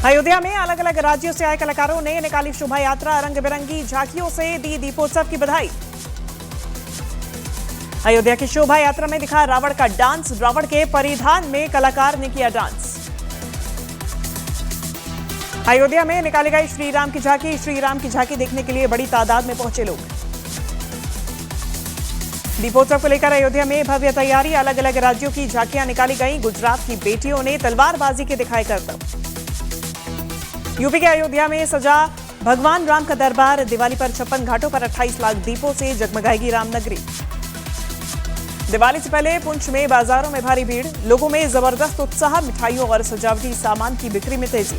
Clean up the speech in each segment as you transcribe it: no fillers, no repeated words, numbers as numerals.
अयोध्या में अलग अलग राज्यों से आए कलाकारों ने निकाली शोभा यात्रा, रंग बिरंगी झांकियों से दी दीपोत्सव की बधाई। अयोध्या की शोभा यात्रा में दिखा रावण का डांस, रावण के परिधान में कलाकार ने किया डांस। अयोध्या में निकाली गई श्रीराम की झांकी देखने के लिए बड़ी तादाद में पहुंचे लोग। दीपोत्सव को लेकर अयोध्या में भव्य तैयारी, अलग अलग राज्यों की झांकियां निकाली गई। गुजरात की बेटियों ने तलवारबाजी के दिखाए करतब। यूपी के अयोध्या में सजा भगवान राम का दरबार, दिवाली पर 56 घाटों पर 28 लाख दीपों से जगमगाएगी रामनगरी। दिवाली से पहले पुंछ में बाजारों में भारी भीड़, लोगों में जबरदस्त उत्साह, मिठाइयों और सजावटी सामान की बिक्री में तेजी।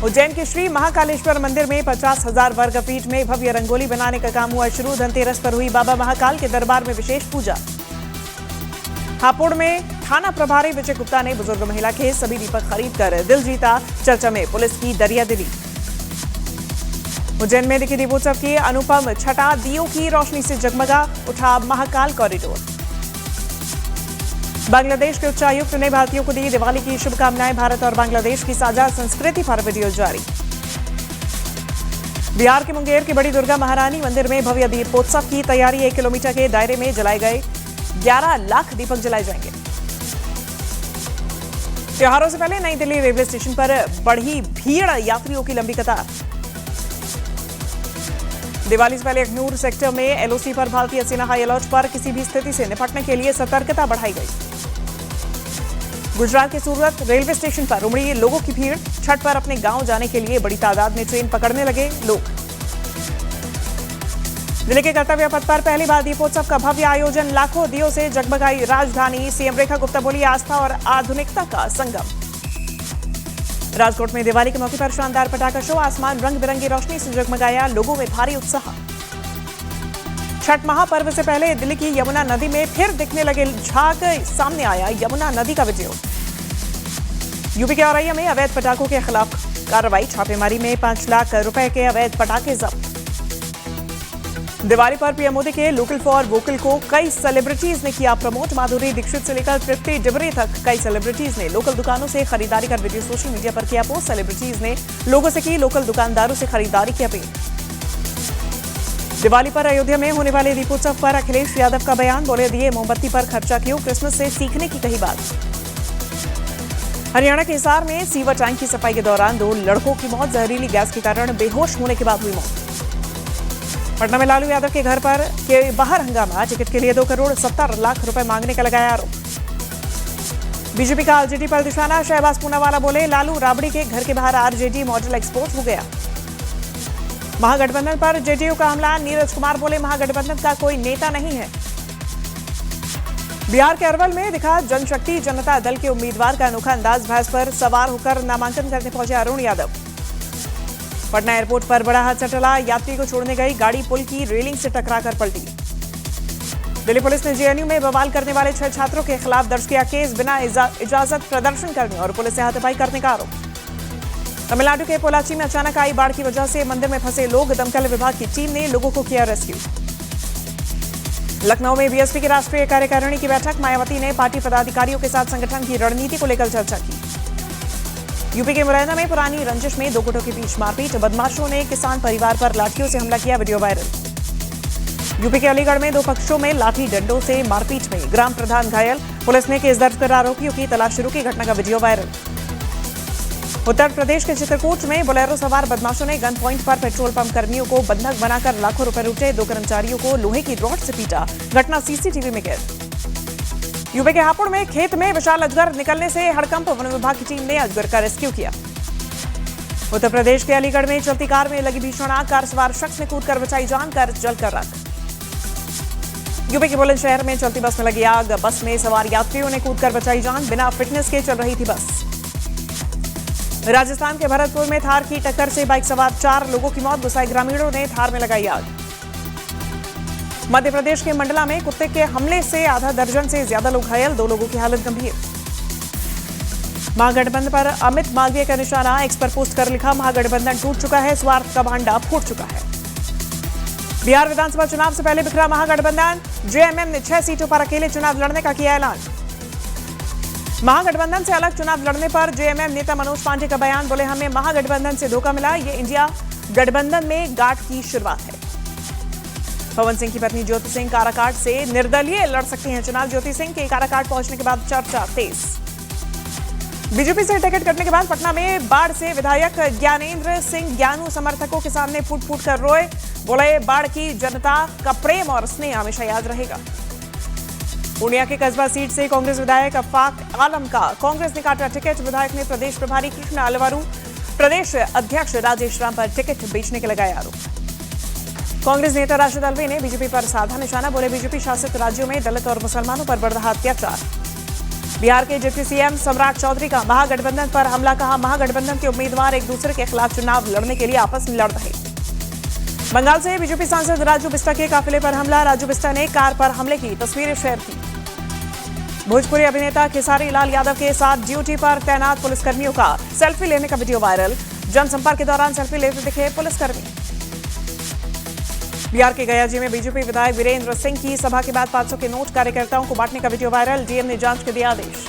उज्जैन के श्री महाकालेश्वर मंदिर में 50,000 वर्ग फीट में भव्य रंगोली बनाने का काम हुआ शुरू। धनतेरस पर हुई बाबा महाकाल के दरबार में विशेष पूजा। हापुड़ में थाना प्रभारी विजय गुप्ता ने बुजुर्ग महिला के सभी दीपक खरीद कर दिल जीता, चर्चा में पुलिस की दरियादिली। उज्जैन में दिखी दीपोत्सव की अनुपम छटा, दियों की रोशनी से जगमगा उठा महाकाल कॉरिडोर। बांग्लादेश के उच्चायुक्त ने भारतीयों को दी दिवाली की शुभकामनाएं। भारत और बांग्लादेश की साझा संस्कृति पर वीडियो जारी। बिहार के मुंगेर की बड़ी दुर्गा महारानी मंदिर में भव्य दीपोत्सव की तैयारी। 1 किलोमीटर के दायरे में जलाए गए 11 लाख दीपक जलाए जाएंगे। त्योहारों से पहले नई दिल्ली रेलवे स्टेशन पर बढ़ी भीड़, यात्रियों की लंबी कतार। दिवाली से पहले अखनूर सेक्टर में एलओसी पर भारतीय सेना हाई अलर्ट पर, किसी भी स्थिति से निपटने के लिए सतर्कता बढ़ाई गई। गुजरात के सूरत रेलवे स्टेशन पर उमड़ी लोगों की भीड़, छठ पर अपने गांव जाने के लिए बड़ी तादाद में ट्रेन पकड़ने लगे लोग। जिले के कर्तव्य पथ पर पहली बार दीपोत्सव का भव्य आयोजन, लाखों दियों से जगमगाई राजधानी। सीएम रेखा गुप्ता बोली, आस्था और आधुनिकता का संगम। राजकोट में दिवाली के मौके पर शानदार पटाखा शो, आसमान रंग बिरंगी रोशनी से जगमगाया, लोगों में भारी उत्साह। छठ महापर्व से पहले दिल्ली की यमुना नदी में फिर दिखने लगे झाग, सामने आया यमुना नदी का वीडियो। यूपी के औरैया में अवैध पटाखों के खिलाफ कार्रवाई, छापेमारी में 5 लाख रुपए के अवैध पटाखे जब्त। दिवाली पर पीएम मोदी के लोकल फॉर वोकल को कई सेलिब्रिटीज ने किया प्रमोट। माधुरी दीक्षित से लेकर तृप्ति डिबरे तक कई सेलिब्रिटीज ने लोकल दुकानों से खरीदारी कर वीडियो सोशल मीडिया पर किया पोस्ट। सेलिब्रिटीज ने लोगों से की लोकल दुकानदारों से खरीदारी की अपील। दिवाली पर अयोध्या में होने वाले दीपोत्सव पर अखिलेश यादव का बयान, बोले दिए मोमबत्ती पर खर्चा क्यों, क्रिसमस से सीखने की कही बात। हरियाणा के हिसार में सीवर टैंक की सफाई के दौरान 2 लड़कों की मौत, जहरीली गैस के कारण बेहोश होने के बाद हुई मौत। पटना में लालू यादव के घर पर के बाहर हंगामा, टिकट के लिए 2 करोड़ 70 लाख रुपए मांगने का लगाया आरोप। बीजेपी का आरजेडी पर निशाना, शहबाज पूनावाला बोले लालू राबड़ी के घर के बाहर आरजेडी मॉडल एक्सपोर्ट हो गया। महागठबंधन पर जेडीयू का हमला, नीरज कुमार बोले महागठबंधन का कोई नेता नहीं है। बिहार के अरवल में दिखा जनशक्ति जनता दल के उम्मीदवार का अनोखा अंदाज, भैंस पर सवार होकर नामांकन करने पहुंचे अरुण यादव। पटना एयरपोर्ट पर बड़ा हादसा टला, यात्री को छोड़ने गई गाड़ी पुल की रेलिंग से टकराकर पलटी। दिल्ली पुलिस ने जेएनयू में बवाल करने वाले 6 छात्रों के खिलाफ दर्ज किया केस, बिना इजाजत प्रदर्शन करने और पुलिस से हाथापाई करने का आरोप। तमिलनाडु के पोलाची में अचानक आई बाढ़ की वजह से मंदिर में फंसे लोग, दमकल विभाग की टीम ने लोगों को किया रेस्क्यू। लखनऊ में बीएसपी की राष्ट्रीय कार्यकारिणी की बैठक, मायावती ने पार्टी पदाधिकारियों के साथ संगठन की रणनीति को लेकर चर्चा की। यूपी के मुरैना में पुरानी रंजिश में 2 गुटों के बीच मारपीट, बदमाशों ने किसान परिवार पर लाठियों से हमला किया, वीडियो वायरल। यूपी के अलीगढ़ में 2 पक्षों में लाठी डंडों से मारपीट में ग्राम प्रधान घायल, पुलिस ने केस दर्ज कर आरोपियों की तलाश शुरू की, घटना का वीडियो वायरल। उत्तर प्रदेश के चित्रकूट में बोलेरो सवार बदमाशों ने गन पॉइंट पर पेट्रोल पंप कर्मियों को बंधक बनाकर लाखों रुपए लूटे, 2 कर्मचारियों को लोहे की रॉड से पीटा, घटना सीसीटीवी में कैद। यूपी के हापुड़ में खेत में विशाल अजगर निकलने से हड़कंप, वन विभाग की टीम ने अजगर का रेस्क्यू किया। उत्तर प्रदेश के अलीगढ़ में चलती कार में लगी भीषण आग, कार सवार शख्स ने कूदकर बचाई जान, कार जलकर राख। यूपी के बुलंदशहर में चलती बस में लगी आग, बस में सवार यात्रियों ने कूदकर बचाई जान, बिना फिटनेस के चल रही थी बस। राजस्थान के भरतपुर में थार की टक्कर से बाइक सवार 4 लोगों की मौत, गुस्साए ग्रामीणों ने थार में लगाई आग। मध्य प्रदेश के मंडला में कुत्ते के हमले से आधा दर्जन से ज्यादा लोग घायल, 2 लोगों की हालत गंभीर। महागठबंधन पर अमित मालवीय का निशाना, एक्स पर पोस्ट कर लिखा महागठबंधन टूट चुका है, स्वार्थ का भांडा फूट चुका है। बिहार विधानसभा चुनाव से पहले बिखरा महागठबंधन, जेएमएम ने 6 सीटों पर अकेले चुनाव लड़ने का किया ऐलान। महागठबंधन से अलग चुनाव लड़ने पर जेएमएम नेता मनोज पांडे का बयान, बोले हमें महागठबंधन से धोखा मिला, ये इंडिया गठबंधन में गांठ की शुरुआत है। पवन सिंह की पत्नी ज्योति सिंह काराकाट से निर्दलीय लड़ सकती हैं चुनाव, ज्योति सिंह के काराकाट पहुंचने के बाद चर्चा तेज। बीजेपी से टिकट कटने के बाद पटना में बाढ़ से विधायक ज्ञानेंद्र सिंह ज्ञानू समर्थकों के सामने फूट फूट कर रोए, बोले बाढ़ की जनता का प्रेम और स्नेह हमेशा याद रहेगा। पूर्णिया के कस्बा सीट से कांग्रेस विधायक अफाक आलम का कांग्रेस ने काटा टिकट, विधायक ने प्रदेश प्रभारी कृष्ण अलवारू, प्रदेश अध्यक्ष राजेश राम पर टिकट बेचने के लगाए आरोप। कांग्रेस नेता राशिद अल्वी ने बीजेपी पर साधा निशाना, बोले बीजेपी शासित राज्यों में दलित और मुसलमानों पर बढ़ रहा अत्याचार। बिहार के डिप्टी सीएम सम्राट चौधरी का महागठबंधन पर हमला, कहा महागठबंधन के उम्मीदवार एक दूसरे के खिलाफ चुनाव लड़ने के लिए आपस में लड़ रहे। बंगाल से बीजेपी सांसद राजू बिस्टा के काफिले पर हमला, राजू बिस्टा ने कार पर हमले की तस्वीरें शेयर की। भोजपुरी अभिनेता खेसारी लाल यादव के साथ ड्यूटी पर तैनात पुलिसकर्मियों का सेल्फी लेने का वीडियो वायरल, जनसंपर्क के दौरान सेल्फी लेते दिखे पुलिसकर्मी। बिहार के गयाजी में बीजेपी विधायक वीरेंद्र सिंह की सभा के बाद 500 के नोट कार्यकर्ताओं को बांटने का वीडियो वायरल, डीएम ने जांच के दिया आदेश।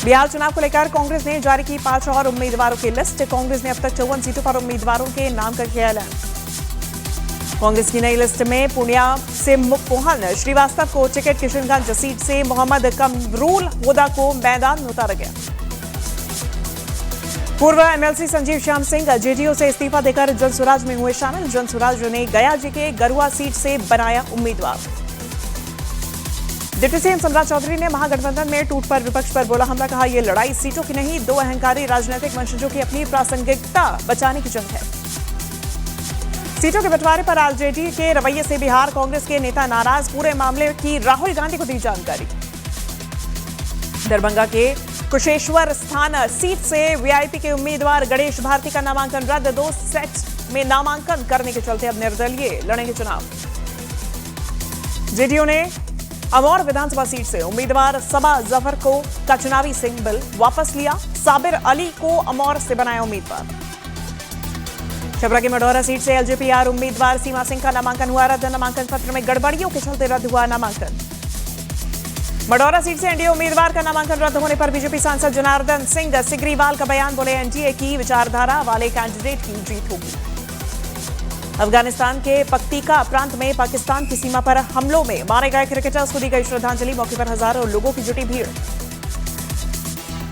बिहार चुनाव को लेकर कांग्रेस ने जारी की 5 और उम्मीदवारों की लिस्ट, कांग्रेस ने अब तक 54 सीटों पर उम्मीदवारों के नाम का किया ऐलान। कांग्रेस की नई लिस्ट में पूर्णिया से मोहन श्रीवास्तव को टिकट, किशनगंज सीट से मोहम्मद कमरूल हुदा को मैदान में उतारा गया। पूर्व एमएलसी संजीव श्याम सिंह जेडीयू से इस्तीफा देकर जनसुराज में हुए शामिल, जनसुराज ने गयाजी के गरुआ सीट से बनाया उम्मीदवार। डिप्टी सीएम सम्राट चौधरी ने महागठबंधन में टूट पर विपक्ष पर बोला हमला, कहा यह लड़ाई सीटों की नहीं, दो अहंकारी राजनीतिक वंशजों की अपनी प्रासंगिकता बचाने की जंग है। सीटों के बंटवारे पर आरजेडी के रवैये से बिहार कांग्रेस के नेता नाराज, पूरे मामले की राहुल गांधी को दी जानकारी। दरभंगा के कुशेश्वर स्थान सीट से वीआईपी के उम्मीदवार गणेश भारती का नामांकन रद्द, 2 सेट में नामांकन करने के चलते अब निर्दलीय लड़ेंगे चुनाव। जेडीयू ने अमौर विधानसभा सीट से उम्मीदवार सबा जफर को का चुनावी सिंबल वापस लिया, साबिर अली को अमौर से बनाया उम्मीदवार। छपरा की मढ़ौरा सीट से एलजेपीआर उम्मीदवार सीमा सिंह का नामांकन हुआ रद्द, नामांकन पत्र में गड़बड़ियों के चलते रद्द हुआ नामांकन। मढ़ौरा सीट से एनडीए उम्मीदवार का नामांकन रद्द होने पर बीजेपी सांसद जनार्दन सिंह सिग्रीवाल का बयान, बोले एनडीए की विचारधारा वाले कैंडिडेट की जीत होगी। अफगानिस्तान के पक्तिका प्रांत में पाकिस्तान की सीमा पर हमलों में मारे गए क्रिकेटर्स को दी गई श्रद्धांजलि, मौके पर हजारों लोगों की जुटी भीड़।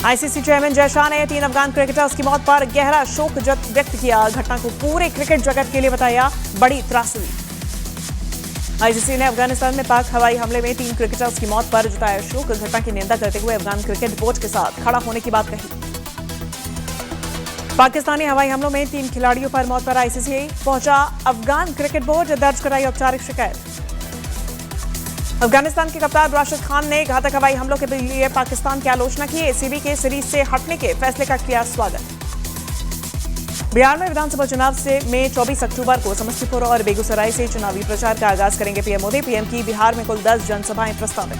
आईसीसी चेयरमैन जय शाह ने 3 अफगान क्रिकेटर्स की मौत पर गहरा शोक व्यक्त किया, घटना को पूरे क्रिकेट जगत के लिए बताया बड़ी त्रासदी। आईसीसी ने अफगानिस्तान में पाक हवाई हमले में 3 क्रिकेटर्स की मौत पर जताया शोक, घटना की निंदा करते हुए अफगान क्रिकेट बोर्ड के साथ खड़ा होने की बात कही। पाकिस्तानी हवाई हमलों में 3 खिलाड़ियों पर मौत पर आईसीसी पहुंचा अफगान क्रिकेट बोर्ड, दर्ज कराई औपचारिक शिकायत। अफगानिस्तान के कप्तान राशिद खान ने घातक हवाई हमलों के लिए पाकिस्तान की आलोचना की, एसीबी के सीरीज से हटने के फैसले का किया स्वागत। बिहार में विधानसभा चुनाव में 24 अक्टूबर को समस्तीपुर और बेगूसराय से चुनावी प्रचार का आगाज करेंगे पीएम मोदी। पीएम की बिहार में कुल 10 जनसभाएं प्रस्तावित।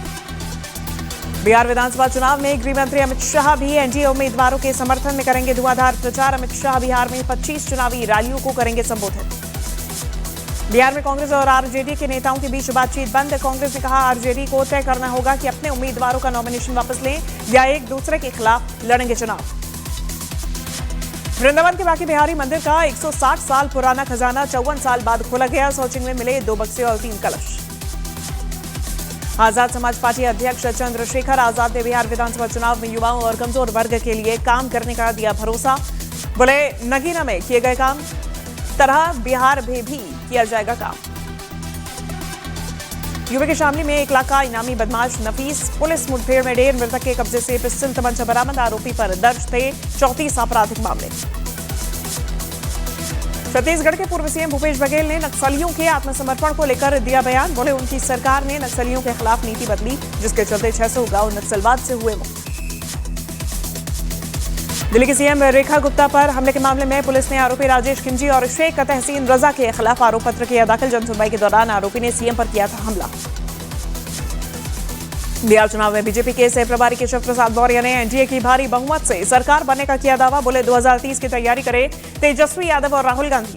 बिहार विधानसभा चुनाव में गृह मंत्री अमित शाह भी एनडीए उम्मीदवारों के समर्थन में करेंगे धुआंधार प्रचार। अमित शाह बिहार में 25 चुनावी रैलियों को करेंगे संबोधित। बिहार में कांग्रेस और आरजेडी के नेताओं के बीच बातचीत बंद, कांग्रेस ने कहा आरजेडी को तय करना होगा कि अपने उम्मीदवारों का नॉमिनेशन वापस लें या एक दूसरे के खिलाफ लड़ेंगे चुनाव। वृंदावन के बाकी बिहारी मंदिर का 160 साल पुराना खजाना 54 साल बाद खोला गया, सौचिंग में मिले 2 बक्से और 3 कलश। आजाद समाज पार्टी अध्यक्ष चंद्रशेखर आजाद ने बिहार विधानसभा चुनाव में युवाओं और कमजोर वर्ग के लिए काम करने का दिया भरोसा, बोले नगीना में किए गए काम तरह बिहार में भी किया जाएगा काम। यूपी के शामली में 1 लाख का इनामी बदमाश नफीस, पुलिस मुठभेड़ में ढेर, मृतक के कब्जे से पिस्टल तमंचा बरामद, आरोपी पर दर्ज थे 34 आपराधिक मामले। छत्तीसगढ़ के पूर्व सीएम भूपेश बघेल ने नक्सलियों के आत्मसमर्पण को लेकर दिया बयान, बोले उनकी सरकार ने नक्सलियों के खिलाफ नीति बदली, जिसके चलते 600 गांव नक्सलवाद से हुए मुक्त। दिल्ली की सीएम रेखा गुप्ता पर हमले के मामले में पुलिस ने आरोपी राजेश खिंजी और शेख तहसीन रजा के खिलाफ आरोप पत्र किया दाखिल, जनसुनवाई के दौरान आरोपी ने सीएम पर किया था हमला। बिहार चुनाव में बीजेपी के सह प्रभारी केशव प्रसाद मौर्य ने एनडीए की भारी बहुमत से सरकार बनने का किया दावा, बोले 2030 की तैयारी करे तेजस्वी यादव और राहुल गांधी।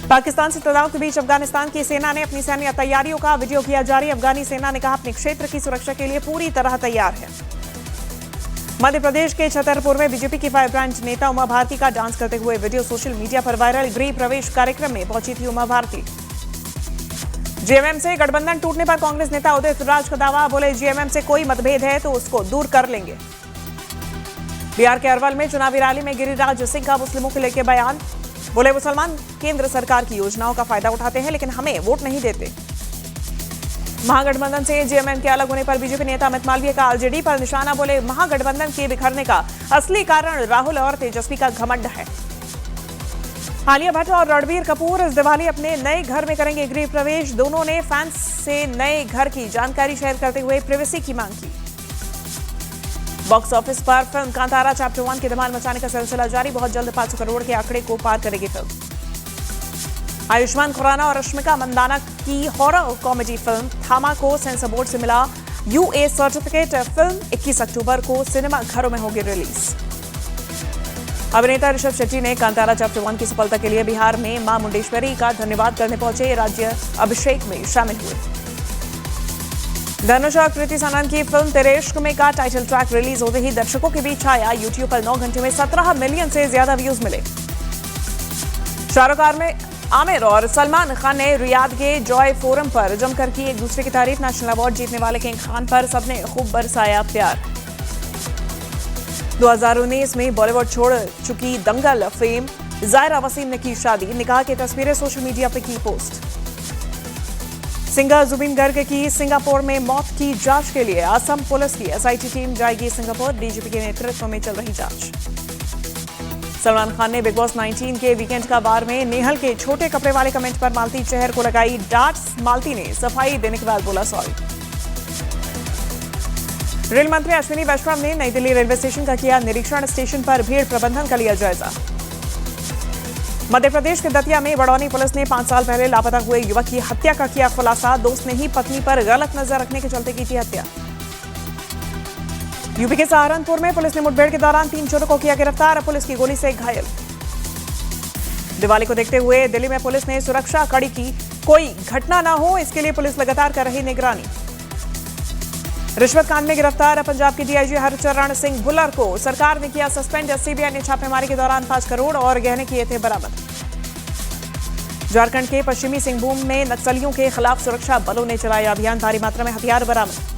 पाकिस्तान से तनाव के बीच अफगानिस्तान की सेना ने अपनी सैन्य तैयारियों का वीडियो किया जारी। अफगानी सेना ने कहा अपने क्षेत्र की सुरक्षा के लिए पूरी तरह तैयार है। मध्य प्रदेश के छतरपुर में बीजेपी की फायर ब्रांच नेता उमा भारती का डांस करते हुए वीडियो सोशल मीडिया पर वायरल। गृह प्रवेश कार्यक्रम में पहुंची थी उमा भारती। जेएमएम से गठबंधन टूटने पर कांग्रेस नेता उदित राज का दावा, बोले जेएमएम से कोई मतभेद है तो उसको दूर कर लेंगे। बिहार के अरवल में चुनावी रैली में गिरिराज सिंह का मुस्लिमों को लेकर बयान, बोले मुसलमान केंद्र सरकार की योजनाओं का फायदा उठाते हैं लेकिन हमें वोट नहीं देते। महागठबंधन से जेएमएम के अलग होने पर बीजेपी नेता अमित मालवीय का आरजेडी पर निशाना, बोले महागठबंधन के बिखरने का असली कारण राहुल और तेजस्वी का घमंड है। आलिया भट्ट और रणबीर कपूर इस दिवाली अपने नए घर में करेंगे गृह प्रवेश। दोनों ने फैंस से नए घर की जानकारी शेयर करते हुए प्राइवेसी की मांग की। बॉक्स ऑफिस पर फिल्म कांतारा चैप्टर 1 की धमाल मचाने का सिलसिला जारी। बहुत जल्द 500 करोड़ के आंकड़े को पार करेगी फिल्म। आयुष्मान खुराना और रश्मिका मंदाना की हॉरर कॉमेडी फिल्म थामा को सेंसर बोर्ड से मिला यूए सर्टिफिकेट। फिल्म 21 अक्टूबर को सिनेमा घरों में होगी रिलीज। अभिनेता ऋषभ शेट्टी ने कांतारा चैप्टर 1 की सफलता के लिए बिहार में मां मुंडेश्वरी का धन्यवाद करने पहुंचे। राज्य अभिषेक में शामिल हुए। धनुष और कृति सनन की फिल्म तेरे इश्क में का टाइटल ट्रैक रिलीज होते ही दर्शकों के बीच आया। यूट्यूब पर 9 घंटे में 17 मिलियन से ज्यादा व्यूज मिले। शाहरुख आमिर और सलमान खान ने रियाद के जॉय फोरम पर जमकर की एक दूसरे की तारीफ। नेशनल अवार्ड जीतने वाले किंग खान पर सबने खूब बरसाया प्यार। 2019 में बॉलीवुड छोड़ चुकी दंगल फेम जायरा वसीम ने की शादी। निकाह की तस्वीरें सोशल मीडिया पर की पोस्ट। सिंगर जुबिन गर्ग की सिंगापुर में मौत की जांच के लिए असम पुलिस की एसआईटी टीम जाएगी सिंगापुर। डीजीपी के नेतृत्व में चल रही जांच। सलमान खान ने बिग बॉस 19 के वीकेंड का बार में नेहल के छोटे कपड़े वाले कमेंट पर मालती चहर को लगाई डांट। मालती ने सफाई देने के बाद बोला सॉरी। रेल मंत्री अश्विनी वैष्णव ने नई दिल्ली रेलवे स्टेशन का किया निरीक्षण। स्टेशन पर भीड़ प्रबंधन का लिया जायजा। मध्य प्रदेश के दतिया में बड़ौनी पुलिस ने 5 साल पहले लापता हुए युवक की हत्या का किया खुलासा। दोस्त ने ही पत्नी पर गलत नजर रखने के चलते की थी हत्या। यूपी के सहारनपुर में पुलिस ने मुठभेड़ के दौरान 3 चोरों को किया गिरफ्तार। पुलिस की गोली से घायल। दिवाली को देखते हुए दिल्ली में पुलिस ने सुरक्षा कड़ी की। कोई घटना न हो इसके लिए पुलिस लगातार कर रही निगरानी। रिश्वत कांड में गिरफ्तार पंजाब के डीआईजी हरचरण सिंह भुल्लर को सरकार ने किया सस्पेंड। सीबीआई ने छापेमारी के दौरान 5 करोड़ और गहने किए थे बरामद। झारखंड के पश्चिमी सिंहभूम में नक्सलियों के खिलाफ सुरक्षा बलों ने चलाया अभियान। भारी मात्रा में हथियार बरामद।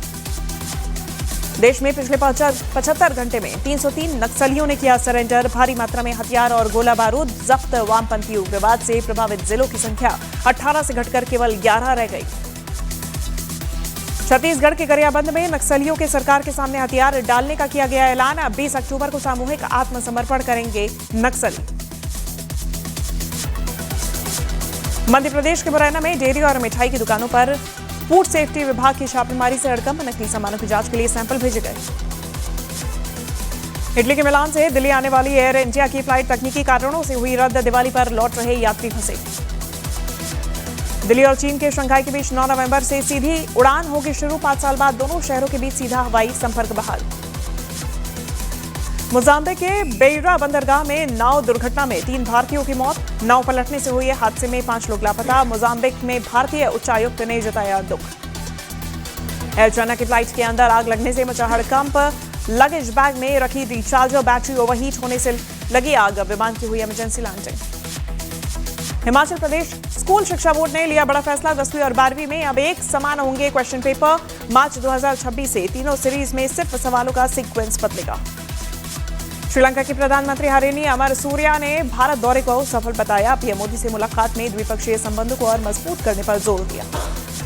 देश में पिछले 75 घंटे में 303 नक्सलियों ने किया सरेंडर। भारी मात्रा में हथियार और गोला बारूद जब्त। वामपंथी उग्रवाद से प्रभावित जिलों की संख्या 18 से घटकर केवल 11 रह गई। छत्तीसगढ़ के गरियाबंद में नक्सलियों के सरकार के सामने हथियार डालने का किया गया ऐलान। 20 अक्टूबर को सामूहिक आत्मसमर्पण करेंगे नक्सली। मध्य प्रदेश के मुरैना में डेयरी और मिठाई की दुकानों पर फूड सेफ्टी विभाग की छापेमारी से हड़कंप। नकली सामानों की जांच के लिए सैंपल भेजे गए। इटली के मिलान से दिल्ली आने वाली एयर इंडिया की फ्लाइट तकनीकी कारणों से हुई रद्द। दिवाली पर लौट रहे यात्री फंसे। दिल्ली और चीन के शंघाई के बीच 9 नवंबर से सीधी उड़ान होगी शुरू। 5 साल बाद दोनों शहरों के बीच सीधा हवाई संपर्क बहाल। मोजाम्बिक के बेइरा बंदरगाह में नाव दुर्घटना में 3 भारतीयों की मौत। नाव पलटने से हुए हादसे में 5 लोग लापता। मोजाम्बिक में भारतीय उच्चायुक्त ने जताया दुख। एयर चाइना की फ्लाइट के अंदर आग लगने से मचा हड़कंप। लगेज बैग में रखी रिचार्जर बैटरी ओवरहीट होने से लगी आग। विमान की हुई emergency landing. Himachal Pradesh school शिक्षा बोर्ड ने लिया बड़ा फैसला। 10वीं और 12वीं में अब एक समान होंगे क्वेश्चन पेपर। मार्च 2026 से तीनों सीरीज में सिर्फ सवालों का सीक्वेंस बदलेगा। श्रीलंका के प्रधानमंत्री हरिनी अमर सूर्या ने भारत दौरे को सफल बताया। पीएम मोदी से मुलाकात में द्विपक्षीय संबंधों को और मजबूत करने पर जोर दिया।